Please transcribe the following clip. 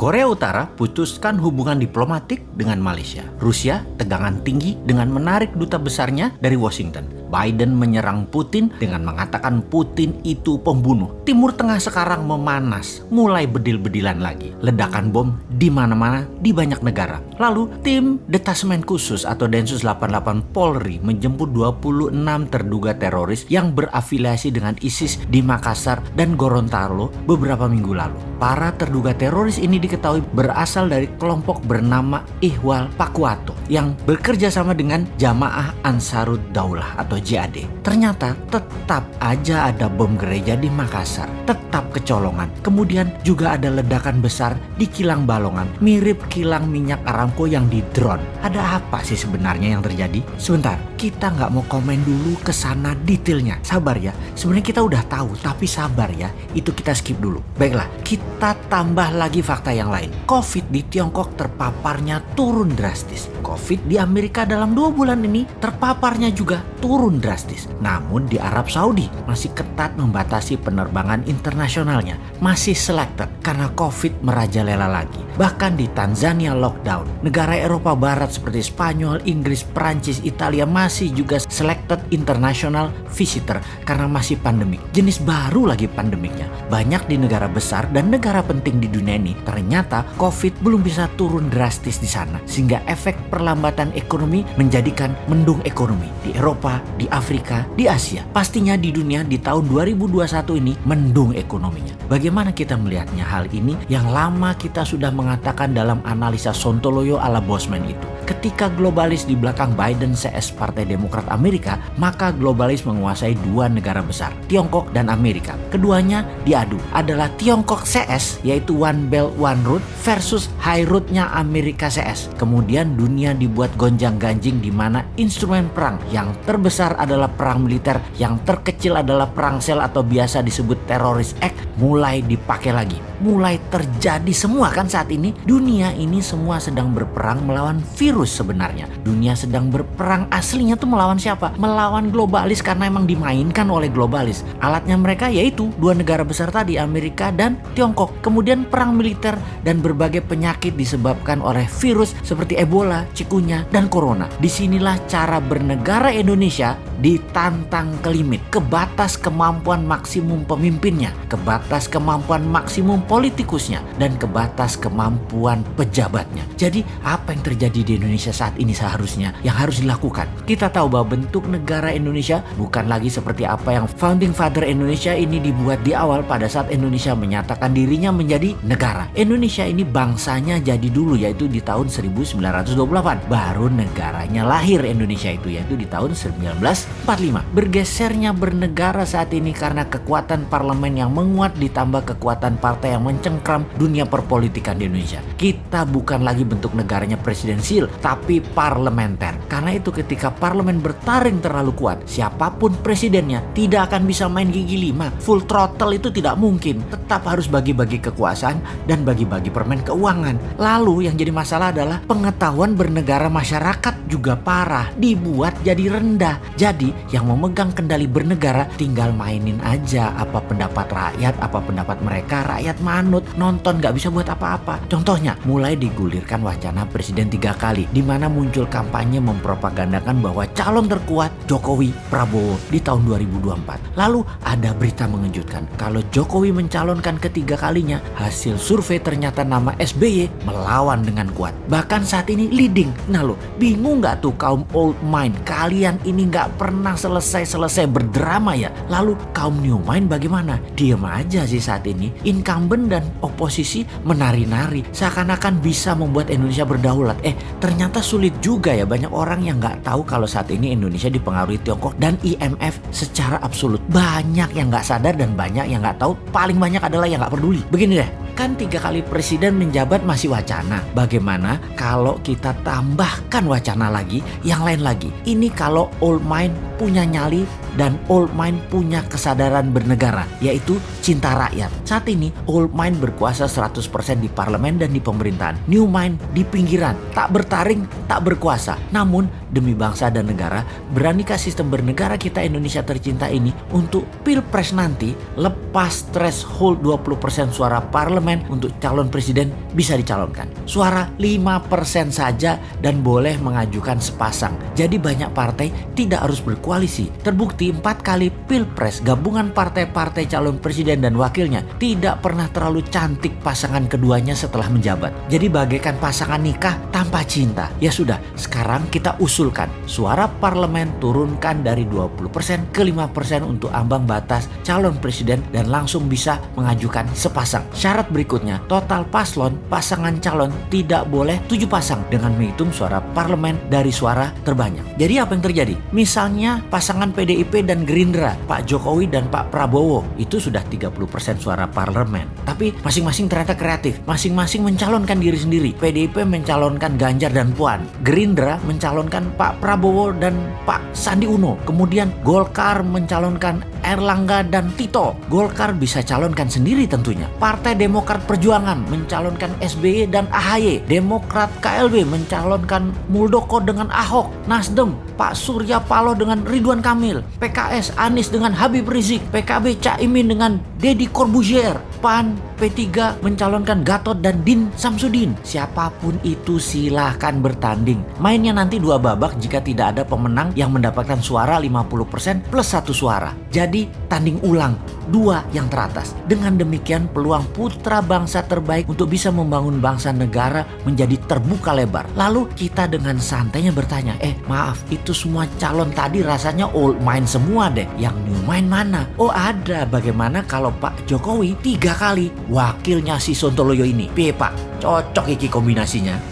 Korea Utara putuskan hubungan diplomatik dengan Malaysia. Rusia tegangan tinggi dengan menarik duta besarnya dari Washington. Biden menyerang Putin dengan mengatakan Putin itu pembunuh. Timur Tengah sekarang memanas, mulai bedil-bedilan lagi. Ledakan bom di mana-mana di banyak negara. Lalu tim Detasmen Khusus atau Densus 88 Polri menjemput 26 terduga teroris yang berafiliasi dengan ISIS di Makassar dan Gorontalo beberapa minggu lalu. Para terduga teroris ini diketahui berasal dari kelompok bernama Ihwal Pakwato yang bekerja sama dengan Jamaah Ansarud Daulah atau JAD. Ternyata tetap aja ada bom gereja di Makassar, tetap kecolongan. Kemudian juga ada ledakan besar di kilang Balongan, mirip kilang minyak Aramco yang di drone. Ada apa sih sebenarnya yang terjadi? Sebentar, kita nggak mau komen dulu ke sana detailnya. Sabar ya, sebenarnya kita udah tahu, tapi sabar ya, itu kita skip dulu. Baiklah, kita tambah lagi fakta yang lain. COVID di Tiongkok terpaparnya turun drastis. COVID di Amerika dalam 2 bulan ini terpaparnya juga turun drastis. Namun di Arab Saudi masih ketat membatasi penerbangan internasionalnya. Masih selected karena COVID merajalela lagi. Bahkan di Tanzania lockdown. Negara Eropa Barat seperti Spanyol, Inggris, Prancis, Italia masih juga selected international visitor karena masih pandemik. Jenis baru lagi pandemiknya. Banyak di negara besar dan negara penting di dunia ini ternyata COVID belum bisa turun drastis di sana. Sehingga efek perlambatan ekonomi menjadikan mendung ekonomi di Eropa, di Afrika, di Asia. Pastinya di dunia di tahun 2021 ini mendung ekonominya. Bagaimana kita melihatnya hal ini yang lama kita sudah mengatakan dalam analisa Sontoloyo ala Bosman itu. Ketika globalis di belakang Biden CS Partai Demokrat Amerika, maka globalis menguasai 2 negara besar, Tiongkok dan Amerika. Keduanya diadu adalah Tiongkok CS yaitu One Belt One Road versus High Road-nya Amerika CS. Kemudian dunia dibuat gonjang-ganjing di mana instrumen perang yang terbesar adalah perang militer, yang terkecil adalah perang sel atau biasa disebut Terrorist Act mulai dipakai lagi. Mulai terjadi semua kan saat ini. Dunia ini semua sedang berperang melawan virus sebenarnya. Dunia sedang berperang aslinya tuh melawan siapa? Melawan globalis karena emang dimainkan oleh globalis. Alatnya mereka yaitu 2 negara besar tadi, Amerika dan Tiongkok. Kemudian perang militer dan berbagai penyakit disebabkan oleh virus seperti Ebola, Cikunya, dan Corona. Disinilah cara bernegara Indonesia ditantang ke limit, ke batas kemampuan maksimum pemimpinnya, ke batas kemampuan maksimum politikusnya, dan ke batas kemampuan pejabatnya. Jadi apa yang terjadi di Indonesia saat ini seharusnya yang harus dilakukan? Kita tahu bahwa bentuk negara Indonesia bukan lagi seperti apa yang Founding Father Indonesia ini dibuat di awal pada saat Indonesia menyatakan dirinya menjadi negara. Indonesia ini bangsanya jadi dulu yaitu di tahun 1928. Baru negaranya lahir Indonesia itu yaitu di tahun 1945. Bergesernya bernegara saat ini karena kekuatan parlemen yang menguat ditambah kekuatan partai yang mencengkram dunia perpolitikan di Indonesia. Kita bukan lagi bentuk negaranya presidensial tapi parlementer. Karena itu ketika parlemen bertaring terlalu kuat, siapapun presidennya tidak akan bisa main gigi 5. Full throttle itu tidak mungkin. Tetap harus bagi-bagi kekuasaan dan bagi-bagi permen keuangan. Lalu yang jadi masalah adalah pengetahuan bernegara masyarakat juga parah, dibuat jadi rendah. Jadi yang memegang kendali bernegara tinggal mainin aja apa pendapat rakyat, apa pendapat mereka. Rakyat manut, nonton, gak bisa buat apa-apa. Contohnya mulai digulirkan wacana presiden 3 kali di mana muncul kampanye mempropagandakan bahwa calon terkuat Jokowi Prabowo di tahun 2024. Lalu ada berita mengejutkan kalau Jokowi mencalonkan ketiga kalinya, hasil survei ternyata nama SBY melawan dengan kuat. Bahkan saat ini leading. Nah lo bingung gak tuh kaum old mind? Kalian ini gak pernah selesai berdrama ya. Lalu kaum new mind bagaimana? Diam aja sih saat ini. Incumbent dan oposisi menari-nari seakan-akan bisa membuat Indonesia berdaulat. Ternyata sulit juga ya. Banyak orang yang gak tahu kalau saat ini Indonesia dipengaruhi Tiongkok dan IMF secara absolut. Banyak yang gak sadar dan banyak yang gak tahu. Paling banyak adalah yang gak peduli. Begini deh, kan 3 kali presiden menjabat masih wacana. Bagaimana kalau kita tambahkan wacana lagi, yang lain lagi? Ini kalau old mind punya nyali dan old mind punya kesadaran bernegara, yaitu cinta rakyat. Saat ini old mind berkuasa 100% di parlemen dan di pemerintahan. New mind di pinggiran, tak bertaring, tak berkuasa. Namun demi bangsa dan negara, beranikah sistem bernegara kita Indonesia tercinta ini untuk pilpres nanti lepas threshold 20% suara parlemen untuk calon presiden bisa dicalonkan. Suara 5% saja dan boleh mengajukan sepasang. Jadi banyak partai tidak harus berkoalisi. Terbukti 4 kali pilpres gabungan partai-partai calon presiden dan wakilnya tidak pernah terlalu cantik pasangan keduanya setelah menjabat. Jadi bagaikan pasangan nikah tanpa cinta. Ya sudah, sekarang kita usulkan suara parlemen turunkan dari 20% ke 5% untuk ambang batas calon presiden dan langsung bisa mengajukan sepasang. Syarat berikutnya, total pasangan calon tidak boleh 7 pasang dengan menghitung suara parlemen dari suara terbanyak. Jadi apa yang terjadi? Misalnya pasangan PDIP dan Gerindra, Pak Jokowi dan Pak Prabowo, itu sudah 30% suara parlemen. Tapi masing-masing ternyata kreatif. Masing-masing mencalonkan diri sendiri. PDIP mencalonkan Ganjar dan Puan. Gerindra mencalonkan Pak Prabowo dan Pak Sandi Uno. Kemudian Golkar mencalonkan Erlangga dan Tito. Golkar bisa calonkan sendiri tentunya. Partai Demokrat Perjuangan mencalonkan SBY dan AHY. Demokrat KLB mencalonkan Muldoko dengan Ahok. Nasdem Pak Surya Paloh dengan Ridwan Kamil. PKS Anies dengan Habib Rizik. PKB Caimin dengan Deddy Corbuzier. PAN P3 mencalonkan Gatot dan Din Samsudin. Siapapun itu silahkan bertanding. Mainnya nanti 2 babak jika tidak ada pemenang yang mendapatkan suara 50% plus 1 suara. Jadi tanding ulang 2 yang teratas. Dengan demikian peluang putra bangsa terbaik untuk bisa membangun bangsa negara menjadi terbuka lebar. Lalu kita dengan santainya bertanya, maaf itu semua calon tadi rasanya old mind semua deh. Yang new mind mana? Oh ada, bagaimana kalau Pak Jokowi 3 kali wakilnya si Sontoloyo ini? Piye Pak? Cocok iki kombinasinya.